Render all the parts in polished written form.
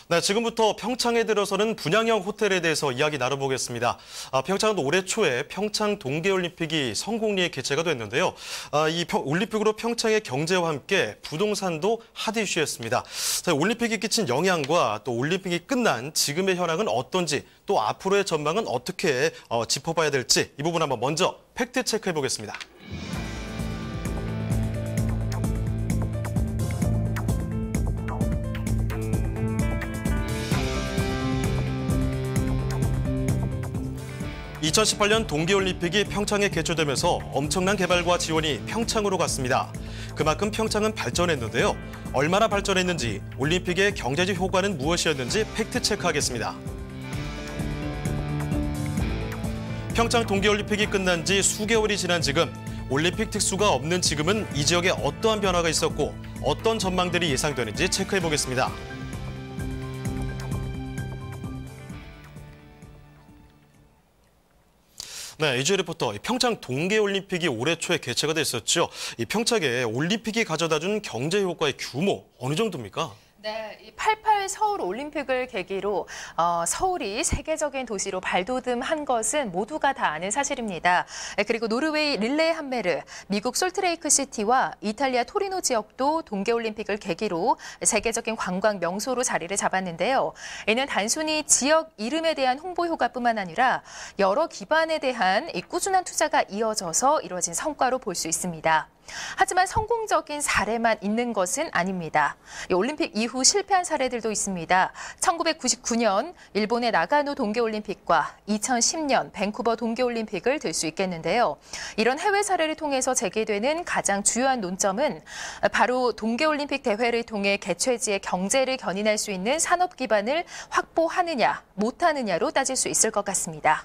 네, 지금부터 평창에 들어서는 분양형 호텔에 대해서 이야기 나눠보겠습니다. 평창은 올해 초에 평창 동계올림픽이 성공리에 개최가 됐는데요. 이 올림픽으로 평창의 경제와 함께 부동산도 핫 이슈였습니다. 자, 올림픽이 끼친 영향과 또 올림픽이 끝난 지금의 현황은 어떤지 또 앞으로의 전망은 어떻게 짚어봐야 될지 이 부분 한번 먼저 팩트 체크해보겠습니다. 2018년 동계올림픽이 평창에 개최되면서 엄청난 개발과 지원이 평창으로 갔습니다. 그만큼 평창은 발전했는데요. 얼마나 발전했는지, 올림픽의 경제적 효과는 무엇이었는지 팩트 체크하겠습니다. 평창 동계올림픽이 끝난 지 수개월이 지난 지금, 올림픽 특수가 없는 지금은 이 지역에 어떠한 변화가 있었고 어떤 전망들이 예상되는지 체크해보겠습니다. 네, 이주혜 리포터, 평창 동계올림픽이 올해 초에 개최가 됐었죠. 이 평창에 올림픽이 가져다준 경제 효과의 규모 어느 정도입니까? 네, 이 88 서울 올림픽을 계기로 서울이 세계적인 도시로 발돋움한 것은 모두가 다 아는 사실입니다. 그리고 노르웨이 릴레 함메르, 미국 솔트레이크 시티와 이탈리아 토리노 지역도 동계올림픽을 계기로 세계적인 관광 명소로 자리를 잡았는데요. 이는 단순히 지역 이름에 대한 홍보 효과뿐만 아니라 여러 기반에 대한 꾸준한 투자가 이어져서 이뤄진 성과로 볼 수 있습니다. 하지만 성공적인 사례만 있는 것은 아닙니다. 올림픽 이후 실패한 사례들도 있습니다. 1999년 일본의 나가노 동계올림픽과 2010년 밴쿠버 동계올림픽을 들 수 있겠는데요. 이런 해외 사례를 통해서 제기되는 가장 주요한 논점은 바로 동계올림픽 대회를 통해 개최지의 경제를 견인할 수 있는 산업 기반을 확보하느냐, 못하느냐로 따질 수 있을 것 같습니다.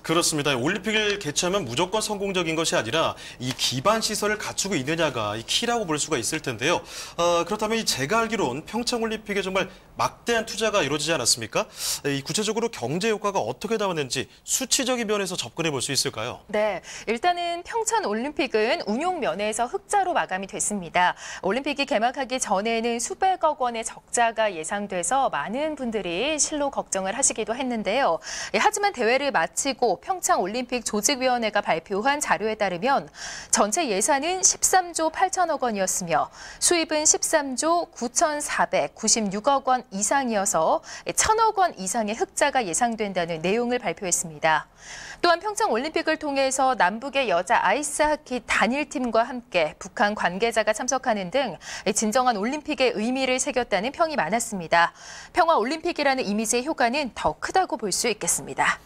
그렇습니다. 올림픽을 개최하면 무조건 성공적인 것이 아니라 이 기반 시설을 갖추고 있느냐가 이 키라고 볼 수가 있을 텐데요. 그렇다면 제가 알기로는 평창 올림픽에 정말 막대한 투자가 이루어지지 않았습니까? 이 구체적으로 경제 효과가 어떻게 나왔는지 수치적인 면에서 접근해 볼 수 있을까요? 네, 일단은 평창 올림픽은 운용 면에서 흑자로 마감이 됐습니다. 올림픽이 개막하기 전에는 수백억 원의 적자가 예상돼서 많은 분들이 실로 걱정을 하시기도 했는데요. 하지만 대회를 마치고 평창 올림픽 조직위원회가 발표한 자료에 따르면 전체 예산은 13조 8천억 원이었으며 수입은 13조 9,496억 원 이상이어서 1,000억 원 이상의 흑자가 예상된다는 내용을 발표했습니다. 또한 평창 올림픽을 통해서 남북의 여자 아이스하키 단일팀과 함께 북한 관계자가 참석하는 등 진정한 올림픽의 의미를 새겼다는 평이 많았습니다. 평화 올림픽이라는 이미지의 효과는 더 크다고 볼 수 있겠습니다.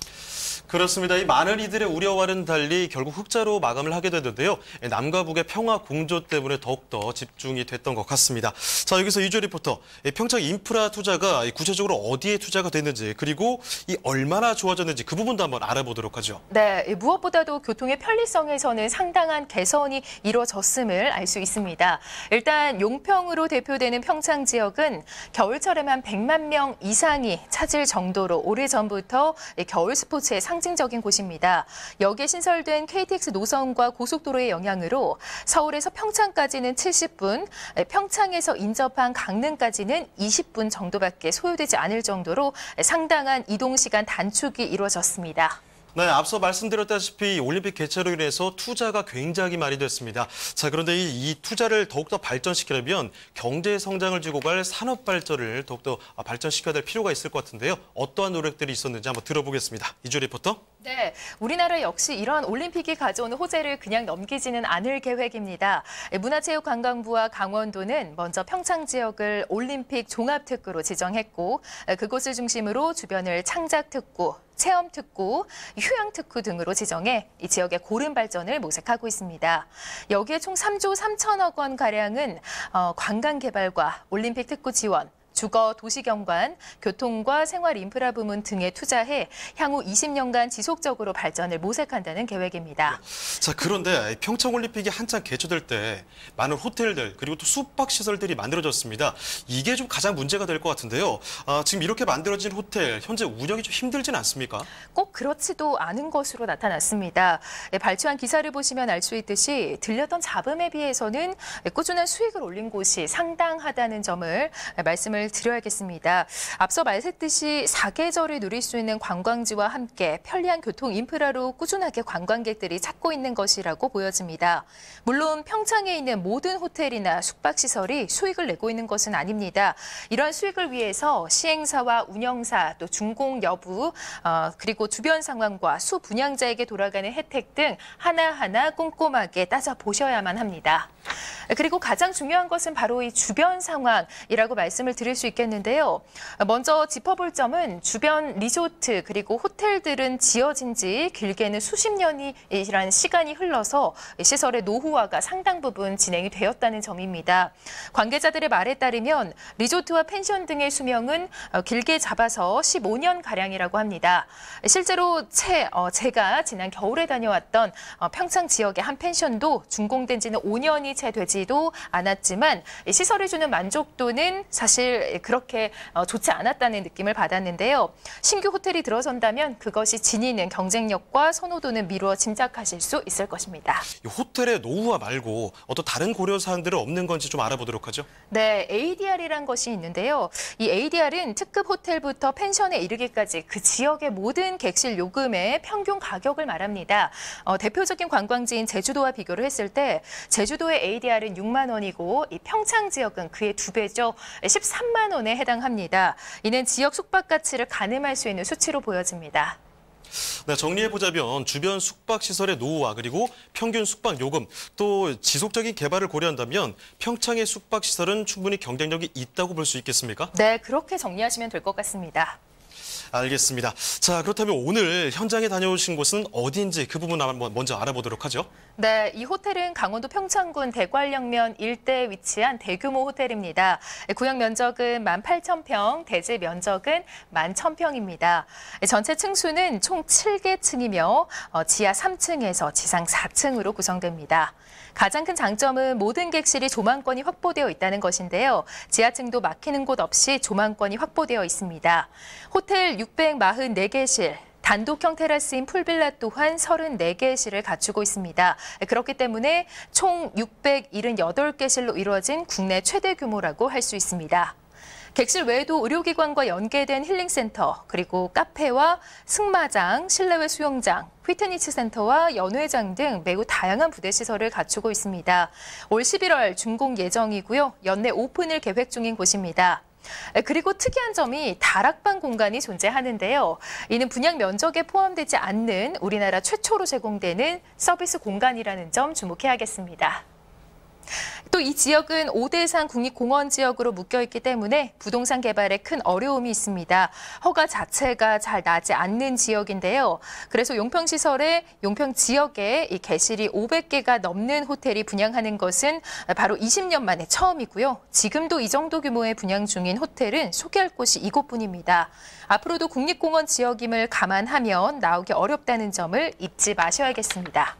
그렇습니다. 이 많은 이들의 우려와는 달리 결국 흑자로 마감을 하게 됐는데요. 남과 북의 평화 공조 때문에 더욱더 집중이 됐던 것 같습니다. 자, 여기서 이주혜 리포터, 평창 인프라 투자가 구체적으로 어디에 투자가 됐는지 그리고 이 얼마나 좋아졌는지 그 부분도 한번 알아보도록 하죠. 네, 무엇보다도 교통의 편리성에서는 상당한 개선이 이루어졌음을 알 수 있습니다. 일단 용평으로 대표되는 평창 지역은 겨울철에만 100만 명 이상이 찾을 정도로 오래전부터 겨울 스포츠의 상징적인 곳입니다. 여기에 신설된 KTX 노선과 고속도로의 영향으로 서울에서 평창까지는 70분, 평창에서 인접한 강릉까지는 20분 정도밖에 소요되지 않을 정도로 상당한 이동시간 단축이 이루어졌습니다. 네, 앞서 말씀드렸다시피 올림픽 개최로 인해서 투자가 굉장히 많이 됐습니다. 자, 그런데 이 투자를 더욱더 발전시키려면 경제 성장을 주고 갈 산업 발전을 더욱더 발전시켜야 될 필요가 있을 것 같은데요. 어떠한 노력들이 있었는지 한번 들어보겠습니다. 이주혜 리포터. 네, 우리나라 역시 이러한 올림픽이 가져오는 호재를 그냥 넘기지는 않을 계획입니다. 문화체육관광부와 강원도는 먼저 평창 지역을 올림픽 종합특구로 지정했고 그곳을 중심으로 주변을 창작특구, 체험특구, 휴양특구 등으로 지정해 이 지역의 고른 발전을 모색하고 있습니다. 여기에 총 3조 3천억 원가량은 관광개발과 올림픽 특구 지원, 주거, 도시경관, 교통과 생활 인프라 부문 등에 투자해 향후 20년간 지속적으로 발전을 모색한다는 계획입니다. 자, 그런데 평창올림픽이 한창 개최될 때 많은 호텔들 그리고 또 숙박시설들이 만들어졌습니다. 이게 좀 가장 문제가 될 것 같은데요. 지금 이렇게 만들어진 호텔, 현재 운영이 좀 힘들진 않습니까? 꼭 그렇지도 않은 것으로 나타났습니다. 발췌한 기사를 보시면 알 수 있듯이 들렸던 잡음에 비해서는 꾸준한 수익을 올린 곳이 상당하다는 점을 말씀을 드려야겠습니다. 앞서 말했듯이 사계절을 누릴 수 있는 관광지와 함께 편리한 교통 인프라로 꾸준하게 관광객들이 찾고 있는 것이라고 보여집니다. 물론 평창에 있는 모든 호텔이나 숙박시설이 수익을 내고 있는 것은 아닙니다. 이러한 수익을 위해서 시행사와 운영사, 또 준공 여부, 그리고 주변 상황과 수분양자에게 돌아가는 혜택 등 하나하나 꼼꼼하게 따져보셔야만 합니다. 그리고 가장 중요한 것은 바로 이 주변 상황이라고 말씀을 드릴 수 있겠는데요. 먼저 짚어볼 점은 주변 리조트 그리고 호텔들은 지어진 지 길게는 수십 년이라는 시간이 흘러서 시설의 노후화가 상당 부분 진행이 되었다는 점입니다. 관계자들의 말에 따르면 리조트와 펜션 등의 수명은 길게 잡아서 15년가량이라고 합니다. 실제로 제가 지난 겨울에 다녀왔던 평창 지역의 한 펜션도 준공된 지는 5년이 채 되지도 않았지만 시설이 주는 만족도는 사실 그렇게 좋지 않았다는 느낌을 받았는데요. 신규 호텔이 들어선다면 그것이 지니는 경쟁력과 선호도는 미루어 짐작하실 수 있을 것입니다. 이 호텔의 노후화 말고 어떤 다른 고려 사항들은 없는 건지 좀 알아보도록 하죠. 네, ADR이란 것이 있는데요. 이 ADR은 특급 호텔부터 펜션에 이르기까지 그 지역의 모든 객실 요금의 평균 가격을 말합니다. 대표적인 관광지인 제주도와 비교를 했을 때 제주도의 ADR은 6만 원이고 이 평창 지역은 그의 2배죠. 13만 원에 해당합니다. 이는 지역 숙박 가치를 가늠할 수 있는 수치로 보여집니다. 네, 정리해보자면 주변 숙박시설의 노후화 그리고 평균 숙박 요금 또 지속적인 개발을 고려한다면 평창의 숙박시설은 충분히 경쟁력이 있다고 볼 수 있겠습니까? 네, 그렇게 정리하시면 될 것 같습니다. 알겠습니다. 자, 그렇다면 오늘 현장에 다녀오신 곳은 어디인지 그 부분 먼저 알아보도록 하죠. 네, 이 호텔은 강원도 평창군 대관령면 일대에 위치한 대규모 호텔입니다. 구역 면적은 18,000평, 대지 면적은 11,000평입니다. 전체 층수는 총 7개 층이며 지하 3층에서 지상 4층으로 구성됩니다. 가장 큰 장점은 모든 객실이 조망권이 확보되어 있다는 것인데요. 지하층도 막히는 곳 없이 조망권이 확보되어 있습니다. 호텔 644개실, 단독형 테라스인 풀빌라 또한 34개실을 갖추고 있습니다. 그렇기 때문에 총 678개실로 이루어진 국내 최대 규모라고 할 수 있습니다. 객실 외에도 의료기관과 연계된 힐링센터, 그리고 카페와 승마장, 실내외 수영장, 피트니스 센터와 연회장 등 매우 다양한 부대시설을 갖추고 있습니다. 올 11월 준공 예정이고요. 연내 오픈을 계획 중인 곳입니다. 그리고 특이한 점이 다락방 공간이 존재하는데요. 이는 분양 면적에 포함되지 않는 우리나라 최초로 제공되는 서비스 공간이라는 점 주목해야겠습니다. 또 이 지역은 5대산 국립공원 지역으로 묶여있기 때문에 부동산 개발에 큰 어려움이 있습니다. 허가 자체가 잘 나지 않는 지역인데요. 그래서 용평 지역에 이 개실이 500개가 넘는 호텔이 분양하는 것은 바로 20년 만에 처음이고요. 지금도 이 정도 규모의 분양 중인 호텔은 소개할 곳이 이곳뿐입니다. 앞으로도 국립공원 지역임을 감안하면 나오기 어렵다는 점을 잊지 마셔야겠습니다.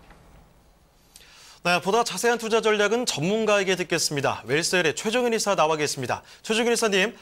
네, 보다 자세한 투자 전략은 전문가에게 듣겠습니다. 웰셀의 최정은 이사 나와 계십니다. 최정은 이사님,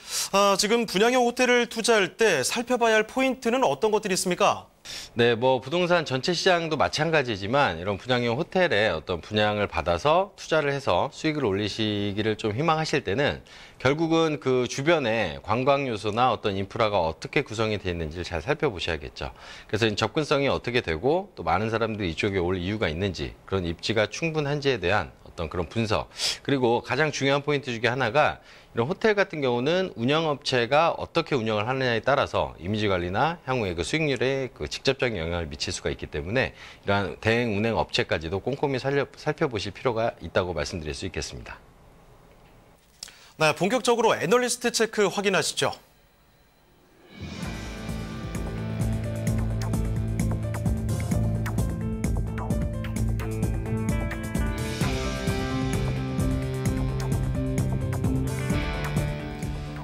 지금 분양형 호텔을 투자할 때 살펴봐야 할 포인트는 어떤 것들이 있습니까? 네, 부동산 전체 시장도 마찬가지지만 이런 분양형 호텔에 어떤 분양을 받아서 투자를 해서 수익을 올리시기를 좀 희망하실 때는 결국은 그 주변에 관광 요소나 어떤 인프라가 어떻게 구성이 되어 있는지를 잘 살펴보셔야겠죠. 그래서 접근성이 어떻게 되고 또 많은 사람들이 이쪽에 올 이유가 있는지 그런 입지가 충분한지에 대한 어떤 그런 분석, 그리고 가장 중요한 포인트 중에 하나가 이런 호텔 같은 경우는 운영업체가 어떻게 운영을 하느냐에 따라서 이미지 관리나 향후의 그 수익률에 그 직접적인 영향을 미칠 수가 있기 때문에 이러한 대행 운행 업체까지도 꼼꼼히 살펴보실 필요가 있다고 말씀드릴 수 있겠습니다. 네, 본격적으로 애널리스트 체크 확인하시죠.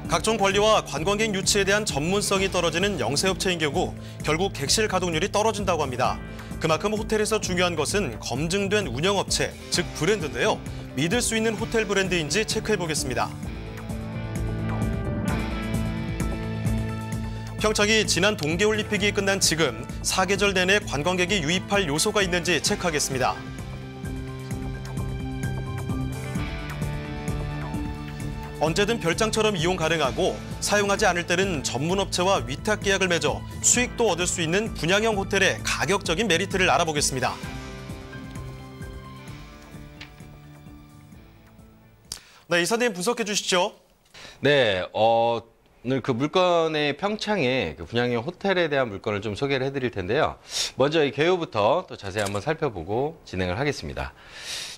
각종 권리와 관광객 유치에 대한 전문성이 떨어지는 영세업체인 경우 결국 객실 가동률이 떨어진다고 합니다. 그만큼 호텔에서 중요한 것은 검증된 운영업체, 즉 브랜드인데요. 믿을 수 있는 호텔 브랜드인지 체크해보겠습니다. 평창이 지난 동계올림픽이 끝난 지금 사계절 내내 관광객이 유입할 요소가 있는지 체크하겠습니다. 언제든 별장처럼 이용 가능하고 사용하지 않을 때는 전문업체와 위탁 계약을 맺어 수익도 얻을 수 있는 분양형 호텔의 가격적인 메리트를 알아보겠습니다. 네, 이사님 분석해 주시죠. 네, 오늘 그 물건의 평창의 그 분양형 호텔에 대한 물건을 좀 소개를 해드릴 텐데요. 먼저 이 개요부터 또 자세히 한번 살펴보고 진행을 하겠습니다.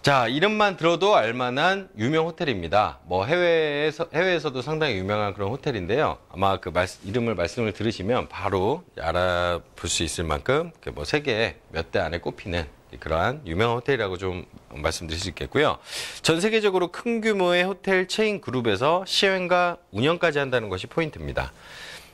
자, 이름만 들어도 알만한 유명 호텔입니다. 뭐 해외에서도 상당히 유명한 그런 호텔인데요. 아마 그 이름을 말씀을 들으시면 바로 알아볼 수 있을 만큼 뭐 세계 몇 대 안에 꼽히는 그러한 유명한 호텔이라고 좀 말씀드릴 수 있겠고요. 전 세계적으로 큰 규모의 호텔 체인 그룹에서 시행과 운영까지 한다는 것이 포인트입니다.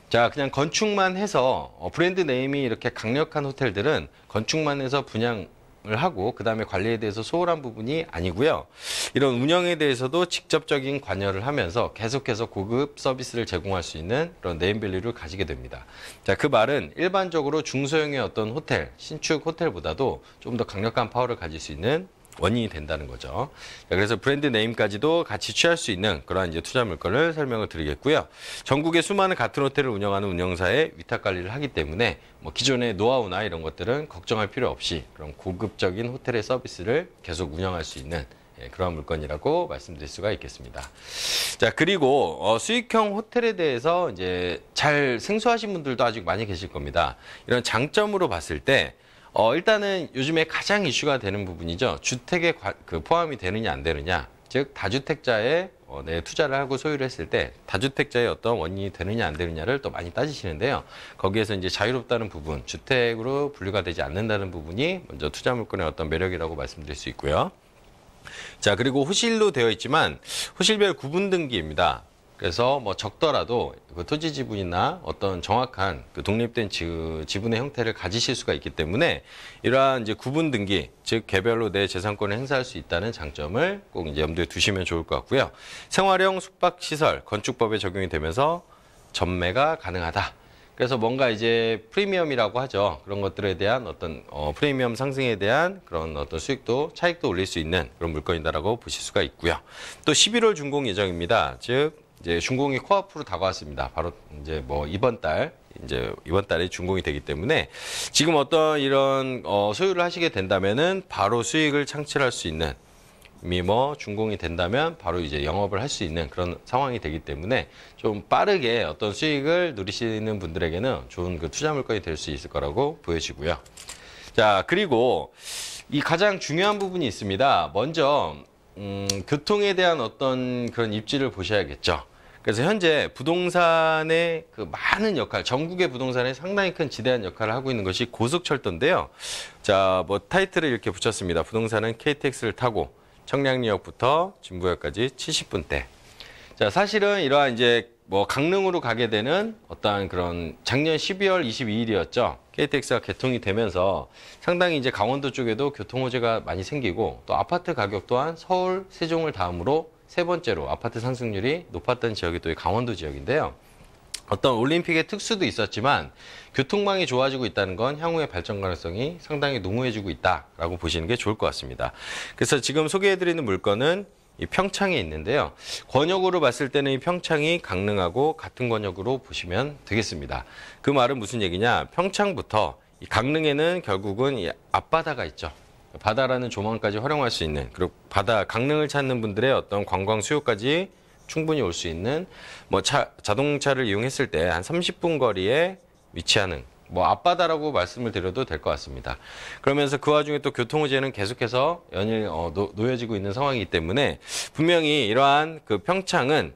자, 그냥 건축만 해서 브랜드 네임이 이렇게 강력한 호텔들은 건축만 해서 분양을 하고 그다음에 관리에 대해서 소홀한 부분이 아니고요. 이런 운영에 대해서도 직접적인 관여를 하면서 계속해서 고급 서비스를 제공할 수 있는 그런 네임밸류를 가지게 됩니다. 자, 그 말은 일반적으로 중소형의 어떤 호텔, 신축 호텔보다도 좀 더 강력한 파워를 가질 수 있는 원인이 된다는 거죠. 자, 그래서 브랜드 네임까지도 같이 취할 수 있는 그러한 이제 투자 물건을 설명을 드리겠고요. 전국의 수많은 같은 호텔을 운영하는 운영사에 위탁 관리를 하기 때문에 뭐 기존의 노하우나 이런 것들은 걱정할 필요 없이 그런 고급적인 호텔의 서비스를 계속 운영할 수 있는 그런 물건이라고 말씀드릴 수가 있겠습니다. 자, 그리고 수익형 호텔에 대해서 이제 잘 생소하신 분들도 아직 많이 계실 겁니다. 이런 장점으로 봤을 때 일단은 요즘에 가장 이슈가 되는 부분이죠. 주택에 포함이 되느냐 안 되느냐. 즉 다주택자에 내 투자를 하고 소유를 했을 때 다주택자의 어떤 원인이 되느냐 안 되느냐를 또 많이 따지시는데요. 거기에서 이제 자유롭다는 부분, 주택으로 분류가 되지 않는다는 부분이 먼저 투자 물건의 어떤 매력이라고 말씀드릴 수 있고요. 자, 그리고 호실로 되어 있지만 호실별 구분 등기입니다. 그래서 뭐 적더라도 그 토지 지분이나 어떤 정확한 그 독립된 지분의 형태를 가지실 수가 있기 때문에 이러한 이제 구분 등기, 즉 개별로 내 재산권을 행사할 수 있다는 장점을 꼭 이제 염두에 두시면 좋을 것 같고요. 생활형 숙박시설 건축법에 적용이 되면서 전매가 가능하다. 그래서 뭔가 이제 프리미엄이라고 하죠. 그런 것들에 대한 어떤 프리미엄 상승에 대한 그런 어떤 수익도 차익도 올릴 수 있는 그런 물건이다라고 보실 수가 있고요. 또 11월 준공 예정입니다. 즉 이제 준공이 코앞으로 다가왔습니다. 바로 이제 뭐 이번 달에 준공이 되기 때문에 지금 어떤 이런 소유를 하시게 된다면은 바로 수익을 창출할 수 있는 이미 뭐 준공이 된다면 바로 이제 영업을 할 수 있는 그런 상황이 되기 때문에 좀 빠르게 어떤 수익을 누리시는 분들에게는 좋은 그 투자 물건이 될 수 있을 거라고 보여지고요. 자, 그리고 이 가장 중요한 부분이 있습니다. 먼저 교통에 대한 어떤 그런 입지를 보셔야겠죠. 그래서 현재 부동산의 그 많은 역할, 전국의 부동산에 상당히 큰 지대한 역할을 하고 있는 것이 고속철도인데요. 자, 뭐 타이틀을 이렇게 붙였습니다. 부동산은 KTX를 타고 청량리역부터 진부역까지 70분대. 자, 사실은 이러한 이제 뭐 강릉으로 가게 되는 어떠한 그런 작년 12월 22일이었죠. KTX가 개통이 되면서 상당히 이제 강원도 쪽에도 교통 호재가 많이 생기고 또 아파트 가격 또한 서울, 세종을 다음으로 세 번째로 아파트 상승률이 높았던 지역이 또 이 강원도 지역인데요. 어떤 올림픽의 특수도 있었지만 교통망이 좋아지고 있다는 건 향후의 발전 가능성이 상당히 농후해지고 있다라고 보시는 게 좋을 것 같습니다. 그래서 지금 소개해드리는 물건은 이 평창에 있는데요. 권역으로 봤을 때는 이 평창이 강릉하고 같은 권역으로 보시면 되겠습니다. 그 말은 무슨 얘기냐? 평창부터 이 강릉에는 결국은 이 앞바다가 있죠. 바다라는 조망까지 활용할 수 있는, 그리고 강릉을 찾는 분들의 어떤 관광 수요까지 충분히 올 수 있는 뭐 자동차를 이용했을 때 한 30분 거리에 위치하는 뭐 앞바다라고 말씀을 드려도 될 것 같습니다. 그러면서 그 와중에 또 교통호재는 계속해서 연일 놓여지고 있는 상황이기 때문에 분명히 이러한 그 평창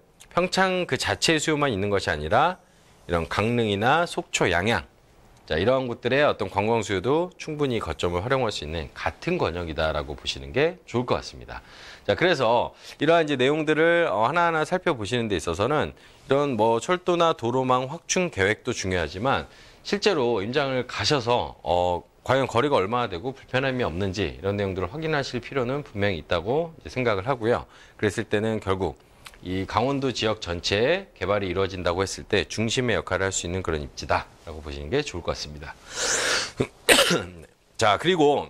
그 자체의 수요만 있는 것이 아니라 이런 강릉이나 속초, 양양, 자, 이러한 곳들의 어떤 관광 수요도 충분히 거점을 활용할 수 있는 같은 권역이다라고 보시는 게 좋을 것 같습니다. 자, 그래서 이러한 이제 내용들을 하나하나 살펴보시는 데 있어서는 이런 뭐 철도나 도로망 확충 계획도 중요하지만 실제로 임장을 가셔서 과연 거리가 얼마나 되고 불편함이 없는지 이런 내용들을 확인하실 필요는 분명히 있다고 생각을 하고요. 그랬을 때는 결국 이 강원도 지역 전체에 개발이 이루어진다고 했을 때 중심의 역할을 할 수 있는 그런 입지다라고 보시는 게 좋을 것 같습니다. 자, 그리고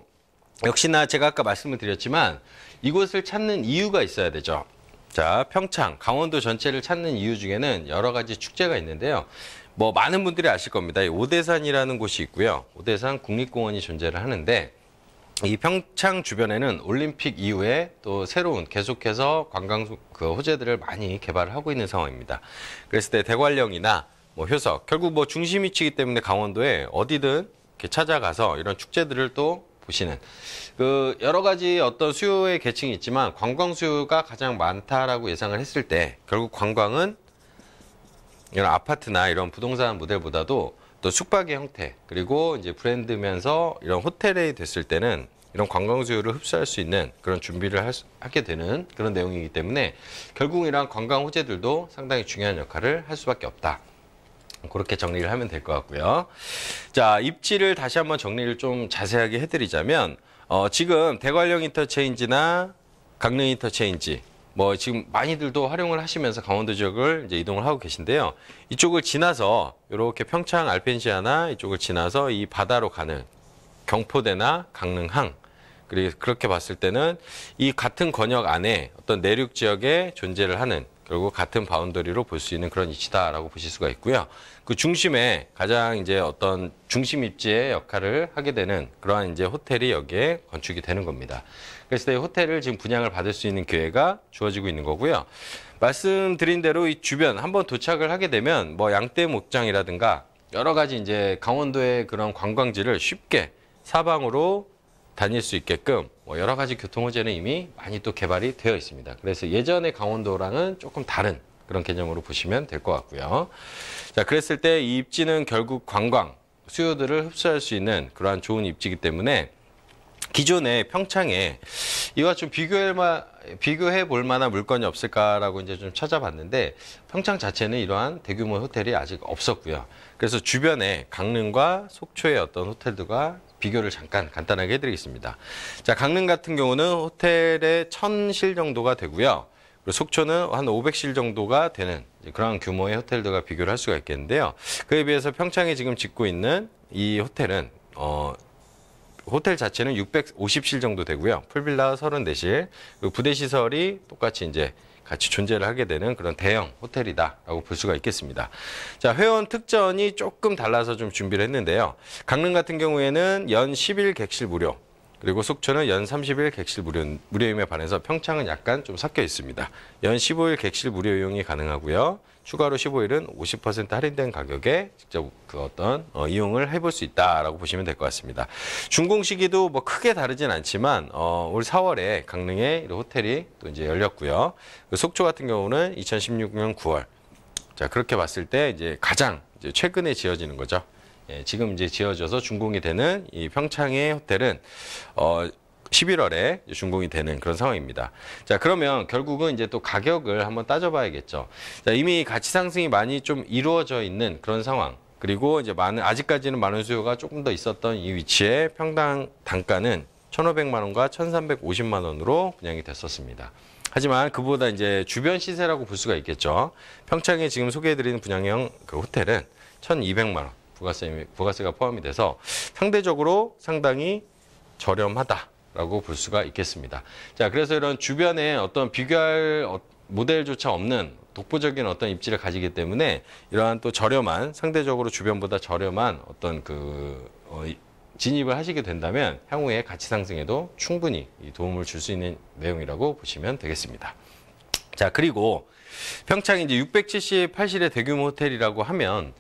역시나 제가 아까 말씀을 드렸지만 이곳을 찾는 이유가 있어야 되죠. 자, 평창, 강원도 전체를 찾는 이유 중에는 여러 가지 축제가 있는데요. 뭐 많은 분들이 아실 겁니다. 이 오대산이라는 곳이 있고요. 오대산 국립공원이 존재를 하는데 이 평창 주변에는 올림픽 이후에 또 새로운 계속해서 관광 호재들을 많이 개발을 하고 있는 상황입니다. 그랬을 때 대관령이나 뭐 효석, 결국 뭐 중심 위치이기 때문에 강원도에 어디든 이렇게 찾아가서 이런 축제들을 또 보시는 그 여러 가지 어떤 수요의 계층이 있지만 관광 수요가 가장 많다라고 예상을 했을 때 결국 관광은 이런 아파트나 이런 부동산 모델보다도 또 숙박의 형태 그리고 이제 브랜드면서 이런 호텔이 됐을 때는 이런 관광 수요를 흡수할 수 있는 그런 준비를 하게 되는 그런 내용이기 때문에 결국 이런 관광 호재들도 상당히 중요한 역할을 할 수밖에 없다. 그렇게 정리를 하면 될 것 같고요. 자, 입지를 다시 한번 정리를 좀 자세하게 해드리자면 지금 대관령 인터체인지나 강릉 인터체인지 뭐 지금 많이들도 활용을 하시면서 강원도 지역을 이제 이동을 하고 계신데요. 이쪽을 지나서 이렇게 평창 알펜시아나 이쪽을 지나서 이 바다로 가는 경포대나 강릉항 그리고 그렇게 봤을 때는 이 같은 권역 안에 어떤 내륙 지역에 존재를 하는 결국 같은 바운더리로 볼 수 있는 그런 위치다라고 보실 수가 있고요. 그 중심에 가장 이제 어떤 중심 입지의 역할을 하게 되는 그러한 이제 호텔이 여기에 건축이 되는 겁니다. 그래서 이 호텔을 지금 분양을 받을 수 있는 기회가 주어지고 있는 거고요. 말씀드린 대로 이 주변 한번 도착을 하게 되면 뭐 양떼 목장이라든가 여러 가지 이제 강원도의 그런 관광지를 쉽게 사방으로 다닐 수 있게끔 뭐 여러 가지 교통 호재는 이미 많이 또 개발이 되어 있습니다. 그래서 예전의 강원도랑은 조금 다른 그런 개념으로 보시면 될 것 같고요. 자, 그랬을 때 이 입지는 결국 관광 수요들을 흡수할 수 있는 그러한 좋은 입지이기 때문에 기존의 평창에 이와 좀 비교해 볼 만한 물건이 없을까라고 이제 좀 찾아봤는데 평창 자체는 이러한 대규모 호텔이 아직 없었고요. 그래서 주변에 강릉과 속초의 어떤 호텔들과 비교를 잠깐 간단하게 해드리겠습니다. 자, 강릉 같은 경우는 호텔의 1000실 정도가 되고요. 그리고 속초는 한 500실 정도가 되는 그런 규모의 호텔들과 비교를 할 수가 있겠는데요. 그에 비해서 평창에 지금 짓고 있는 이 호텔은 호텔 자체는 650실 정도 되고요. 풀빌라 34실, 그리고 부대 시설이 똑같이 이제 같이 존재를 하게 되는 그런 대형 호텔이다라고 볼 수가 있겠습니다. 자, 회원 특전이 조금 달라서 좀 준비를 했는데요. 강릉 같은 경우에는 연 10일 객실 무료, 그리고 속초는 연 30일 객실 무료임에 반해서 평창은 약간 좀 섞여 있습니다. 연 15일 객실 무료 이용이 가능하고요. 추가로 15일은 50% 할인된 가격에 직접 그 어떤 이용을 해볼 수 있다라고 보시면 될 것 같습니다. 준공 시기도 뭐 크게 다르진 않지만 올 4월에 강릉에 호텔이 또 이제 열렸고요. 그 속초 같은 경우는 2016년 9월. 자, 그렇게 봤을 때 이제 가장 이제 최근에 지어지는 거죠. 예, 지금 이제 지어져서 준공이 되는 이 평창의 호텔은 11월에 준공이 되는 그런 상황입니다. 자, 그러면 결국은 이제 또 가격을 한번 따져봐야겠죠. 자, 이미 가치 상승이 많이 좀 이루어져 있는 그런 상황. 그리고 이제 아직까지는 많은 수요가 조금 더 있었던 이 위치에 평당 단가는 1,500만 원과 1,350만 원으로 분양이 됐었습니다. 하지만 그보다 이제 주변 시세라고 볼 수가 있겠죠. 평창에 지금 소개해드리는 분양형 그 호텔은 1,200만 원. 부가세가 포함이 돼서 상대적으로 상당히 저렴하다라고 볼 수가 있겠습니다. 자, 그래서 이런 주변에 어떤 비교할 모델조차 없는 독보적인 어떤 입지를 가지기 때문에 이러한 또 저렴한 상대적으로 주변보다 저렴한 어떤 진입을 하시게 된다면 향후에 가치 상승에도 충분히 도움을 줄 수 있는 내용이라고 보시면 되겠습니다. 자, 그리고 평창이 이제 678실의 대규모 호텔이라고 하면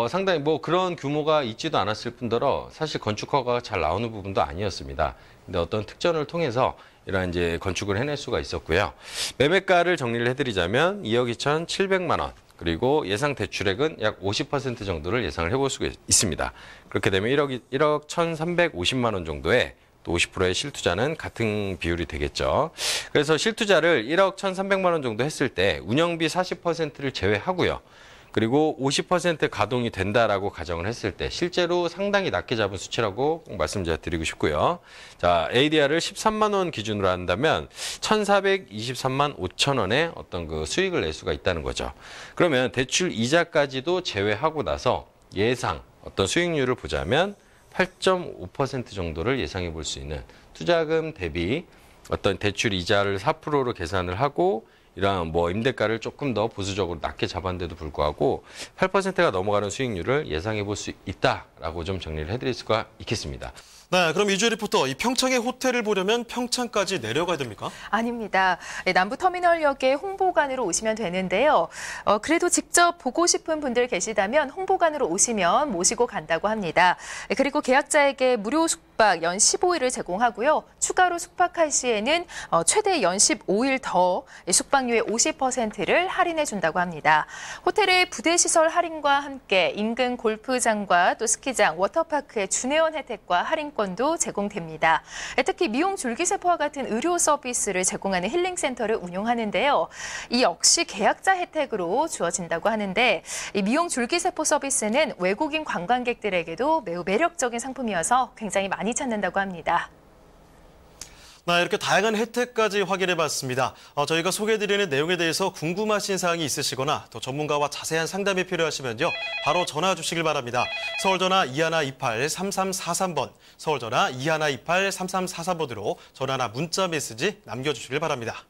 상당히 뭐 그런 규모가 있지도 않았을 뿐더러 사실 건축 허가가 잘 나오는 부분도 아니었습니다. 근데 어떤 특전을 통해서 이런 이제 건축을 해낼 수가 있었고요. 매매가를 정리를 해드리자면 2억 2,700만 원. 그리고 예상 대출액은 약 50% 정도를 예상을 해볼 수가 있습니다. 그렇게 되면 1억 1,350만 원 정도의 또 50%의 실투자는 같은 비율이 되겠죠. 그래서 실투자를 1억 1,300만 원 정도 했을 때 운영비 40%를 제외하고요. 그리고 50% 가동이 된다라고 가정을 했을 때 실제로 상당히 낮게 잡은 수치라고 꼭 말씀드리고 싶고요. 자, ADR을 13만 원 기준으로 한다면 1,423만 5천 원의 어떤 그 수익을 낼 수가 있다는 거죠. 그러면 대출 이자까지도 제외하고 나서 예상 어떤 수익률을 보자면 8.5% 정도를 예상해 볼 수 있는 투자금 대비 어떤 대출 이자를 4%로 계산을 하고 이런 뭐 임대가를 조금 더 보수적으로 낮게 잡았는데도 불구하고 8%가 넘어가는 수익률을 예상해 볼 수 있다라고 좀 정리를 해드릴 수가 있겠습니다. 네, 그럼 이주혜 리포터, 이 평창의 호텔을 보려면 평창까지 내려가야 됩니까? 아닙니다. 남부터미널역에 홍보관으로 오시면 되는데요. 그래도 직접 보고 싶은 분들 계시다면 홍보관으로 오시면 모시고 간다고 합니다. 그리고 계약자에게 무료 숙박 연 15일을 제공하고요. 추가로 숙박할 시에는 최대 연 15일 더 숙박료의 50%를 할인해 준다고 합니다. 호텔의 부대시설 할인과 함께 인근 골프장과 또 스키장, 워터파크의 준회원 혜택과 할인권도 제공됩니다. 특히 미용 줄기세포와 같은 의료 서비스를 제공하는 힐링센터를 운영하는데요. 이 역시 계약자 혜택으로 주어진다고 하는데 이 미용 줄기세포 서비스는 외국인 관광객들에게도 매우 매력적인 상품이어서 굉장히 많이 찾는다고 합니다. 네, 이렇게 다양한 혜택까지 확인해봤습니다. 저희가 소개해드리는 내용에 대해서 궁금하신 사항이 있으시거나 또 전문가와 자세한 상담이 필요하시면요. 바로 전화 주시길 바랍니다. 서울전화 2128-3343번, 서울전화 2128-3343번으로 전화나 문자 메시지 남겨주시길 바랍니다.